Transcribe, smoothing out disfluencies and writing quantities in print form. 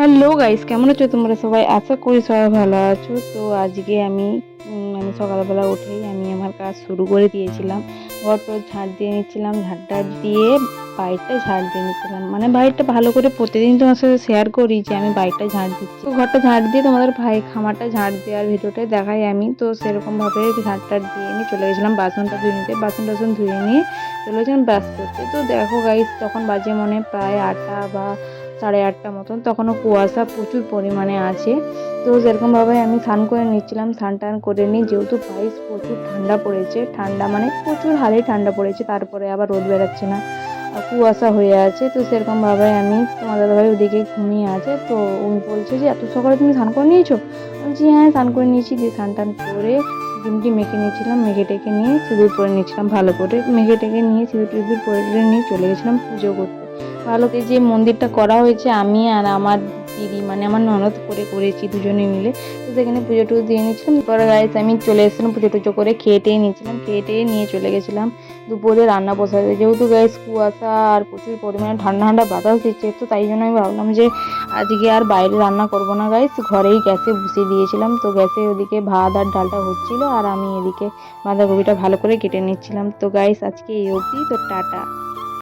Hello guys, কেমন আছো তোমরা সবাই? আশা করি সবাই ভালো আছো। তো আজকে আমি মানে সকালবেলা উঠেই আমি আমার কাজ শুরু করে দিয়েছিলাম। ঘরটা ঝাড় দিয়ে নিচ্ছিলাম, ঝাড়টা দিয়ে বাইরটা ঝাড় দিয়ে নিচ্ছিলাম। মানে বাইরটা ভালো করে প্রতিদিন তোমার সাথে শেয়ার করি যে আমি বাইরটা ঝাড় দিচ্ছি। তো ঘরটা ঝাড় দিয়ে তোমাদের ভাই খামারটা ঝাড় দেওয়ার ভিডিওটাই দেখাই আমি। তো সেরকমভাবে ঝাড়টা দিয়ে নিয়ে চলে গেছিলাম বাসনটা ধুয়ে নিতে। বাসন টাসন ধুয়ে নিয়ে চলে গেছিলাম ব্রাশ করতে। তো দেখো গাইস, তখন বাজে মনে প্রায় 8টা বা 8:30 মতন, তখনও কুয়াশা প্রচুর পরিমাণে আছে। তো সেরকমভাবে আমি স্নান করে নিচ্ছিলাম। স্নান টান করে নিই, যেহেতু বাইশ প্রচুর ঠান্ডা পড়েছে, ঠান্ডা মানে প্রচুর হারেই ঠান্ডা পড়েছে, তারপরে আবার রোদ বেরাচ্ছে না, কুয়াশা হয়ে আছে। তো সেরকমভাবে আমি তোমার দাদাভাই ওদিকে ঘুমিয়ে আছে। তো উনি বলছে যে এত সকালে তুমি স্নান করে নিয়েছো? আমি বলছি হ্যাঁ, স্নান করে নিয়েছি। দিয়ে স্নান টান করে ক্রিমটি মেখে নিয়েছিলাম, মেখে টেকে নিয়ে সিঁদুর পরে নিয়েছিলাম ভালো করে। মেখে টেকে নিয়ে সিঁদুর টিঁদুর পরে নিয়ে চলে গেছিলাম পুজো করতে। ভালো করে যে মন্দিরটা করা হয়েছে আমি আর আমার দিদি মানে আমার ননদ করেছি দুজনে মিলে। তো সেখানে পুজো টুজো দিয়ে নিচ্ছিলাম। পরে গাইস আমি চলে এসেছিলাম, পুজো টুজো করে খেয়ে টেয়ে নিয়েছিলাম, খেয়ে টেয়ে নিয়ে চলে গেছিলাম দুপুরে রান্না বসাতে। যেহেতু গাইস কুয়াশা আর প্রচুর পরিমাণে ঠান্ডা ঠান্ডা বাতাস দিচ্ছে, তো তাই জন্য আমি ভাবলাম যে আজকে আর বাইরে রান্না করব না গাইস, ঘরেই গ্যাসে বসিয়ে দিয়েছিলাম। তো গ্যাসে ওদিকে ভাত আর ডালটা হচ্ছিল আর আমি এদিকে বাঁধাকপিটা ভালো করে কেটে নিচ্ছিলাম। তো গাইস আজকে এই অবধি, তো টাটা।